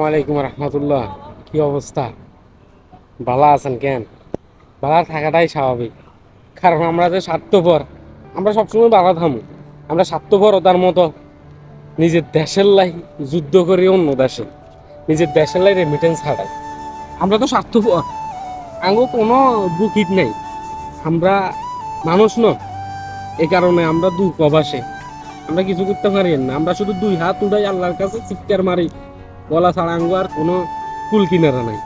ওয়ালাইকুম রহমতুল্লাহ। কি অবস্থা? ভালো আছেন? কেন ভালো থাকাটাই স্বাভাবিক, কারণ আমরা যে স্বার্থপর, আমরা সবসময় ভালো থামু। আমরা স্বার্থপরতার মতো নিজের দেশের লাই যুদ্ধ করি, অন্য দেশে নিজের দেশের লাই রেমিটেন্স হারাই। আমরা তো স্বার্থপর, আঙ্গো কোনো বুকিট নেই। আমরা মানুষ ন, এই কারণে আমরা দুই প্রবাসে, আমরা কিছু করতে পারি না। আমরা শুধু দুই হাত উঠাই আল্লাহর কাছে, চিৎকার মারি, বলা ছাড়া আঙ্গো আর কোনো কুল কিনারা নাই।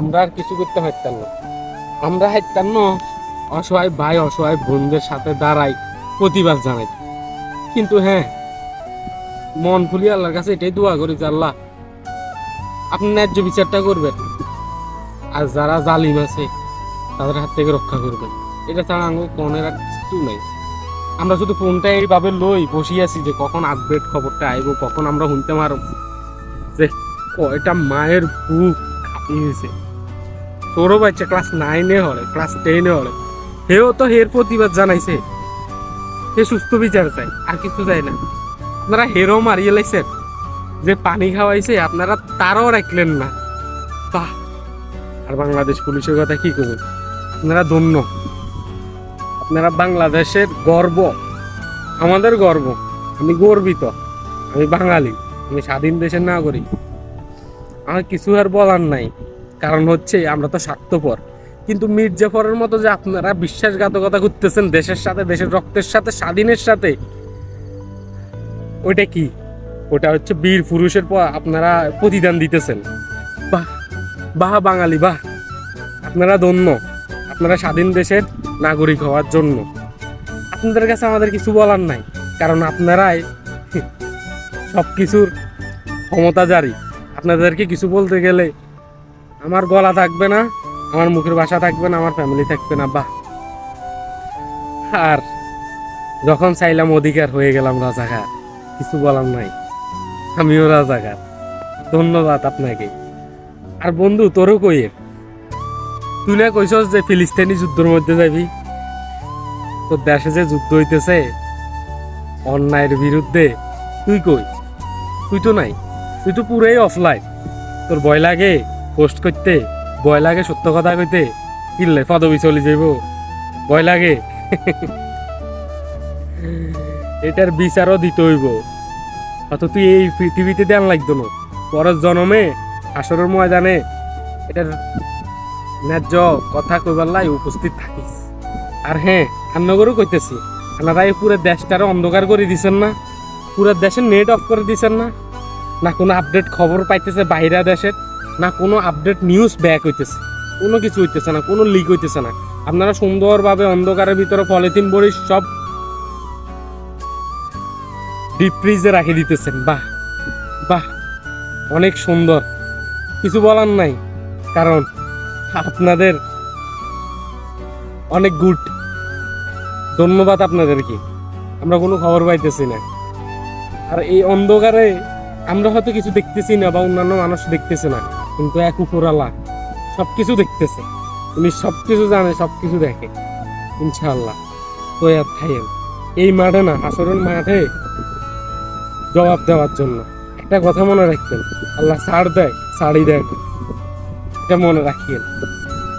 আমরা আর কিছু করতে পারতাম না। আমরা হাইতাম না অসহায় ভাই অসহায় বোনদের সাথে দাঁড়াই, প্রতিবাদ জানাই। কিন্তু হ্যাঁ, মন খুলি আল্লাহর কাছে এটাই দোয়া করি যে আল্লাহ আপনি ন্যায্য বিচারটা করবেন, আর যারা জালিম আছে তাদের হাত থেকে রক্ষা করবেন। এটা ছাড়া আঙ্গো কনের আর কিছু নাই। আমরা শুধু ফোনটা এইভাবে লই বসি আছি যে কখন আপডেট খবরটা আইব, কখন আমরা শুনতে পারব যে কয়টা মায়ের বুক কাঁপিয়েছে। তোরও বাচ্চা ক্লাস 9-এ হলে, ক্লাস 10-এ হলে, হেও তো হের প্রতিবাদ জানাইছে, হে সুস্থ বিচার চাই, আর কিছু চাই না। আপনারা হেরও মারিয়ে লাইছেন, যে পানি খাওয়াইছে আপনারা তারও রাখলেন না। বাহ! আর বাংলাদেশ পুলিশের কথা কি করবেন, আপনারা ধন্য, আপনারা বাংলাদেশের গর্ব, আমাদের গর্ব। আমি গর্বিত, আমি বাঙালি, আমি স্বাধীন দেশের নাগরিক। আমার কিছু আর বলার নাই, কারণ হচ্ছে আমরা তো স্বার্থপর। কিন্তু মির্জাফরের মতো যে আপনারা বিশ্বাসঘাতকতা করতেছেন দেশের সাথে, দেশের রক্তের সাথে, স্বাধীনের সাথে, ওইটা কি? ওটা হচ্ছে বীর পুরুষের পর আপনারা প্রতিদান দিতেছেন। বাহ বাহ বাঙালি, বাহ! আপনারা ধন্য, আপনারা স্বাধীন দেশের নাগরিক হওয়ার জন্য। আপনাদের কাছে আমাদের কিছু বলার নাই, কারণ আপনারাই সব কিছুর ক্ষমতাজারী। আপনাদেরকে কিছু বলতে গেলে আমার গলা থাকবে না, আমার মুখের ভাষা থাকবে না, আমার ফ্যামিলি থাকবে না। বাহ! আর যখন চাইলাম অধিকার হয়ে গেলাম রাজাকার, কিছু বলার নাই, আমিও রাজাকার। ধন্যবাদ আপনাকে। আর বন্ধু, তোরও কইয়ের, তুই না কইছস যে ফিলিস্তিনি যুদ্ধের মধ্যে যাবি। তোর দেশে যে যুদ্ধ হইতেছে অন্যায়ের বিরুদ্ধে, তুই কই? তুই তো নাই, তুই তো পুরাই অফলাইন। তোর ভয় লাগে পোস্ট করতে, ভয় লাগে সত্য কথা কইতে, কিনলে পদবি চলে যাইব, ভয় লাগে। এটার বিচারও দিতে হইব। অত তুই এই পৃথিবীতে দেন লাগতো না, পরের জন্মে আসরের ময়দানে এটার ন্যায্য কথা কইবার লাই উপস্থিত থাকিস। আর হ্যাঁ, রান্নাঘরও কইতেছি, আপনারা এই পুরো দেশটারে অন্ধকার করে দিচ্ছেন না, পুরো দেশের নেট অফ করে দিচ্ছেন না, না কোনো আপডেট খবর পাইতেছে বাইরে দেশের, না কোনো আপডেট নিউজ ব্যাক হইতেছে, কোনো কিছু হইতেছে না, কোনো লিক হইতেছে না। আপনারা সুন্দরভাবে অন্ধকারের ভিতরে পলিথিন বড়ি সব ডিপ ফ্রিজে রাখি দিতেছেন। বাহ বাহ, অনেক সুন্দর, কিছু বলার নাই, কারণ আপনাদের অনেক গুড। ধন্যবাদ আপনাদেরকে। আমরা কোনো খবর পাইতেছি না, আর এই অন্ধকারে আমরা হয়তো কিছু দেখতেছি না বা অন্যান্য মানুষ দেখতেছে না, কিন্তু এক উপরালা সবকিছু দেখতেছে, উনি সবকিছু জানে, সবকিছু দেখে। ইনশাআল্লাহ তো আর থাকেন এই মাঠে না, হাসরের মাঠে জবাব দেওয়ার জন্য। একটা কথা মনে রাখবেন, আল্লাহ ছাড় দেয়, ছাড়ই দেয় না, এটা মনে রাখিয়েন।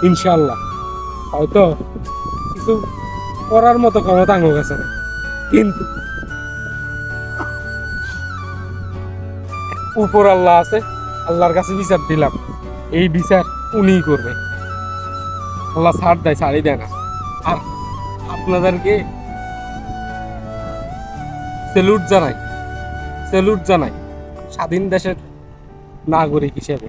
ইনশাআল্লাহ হয়তো কিছু করার মতো ক্ষমতা আমার কাছে না, কিন্তু উপর আল্লাহ আছে, আল্লাহর কাছে বিচার দিলাম, এই বিচার উনিই করবে। আল্লাহ ছাড় দেয়, ছাড়ই দেয় না। আর আপনাদেরকে স্যালুট জানাই, স্যালুট জানাই স্বাধীন দেশের নাগরিক হিসেবে।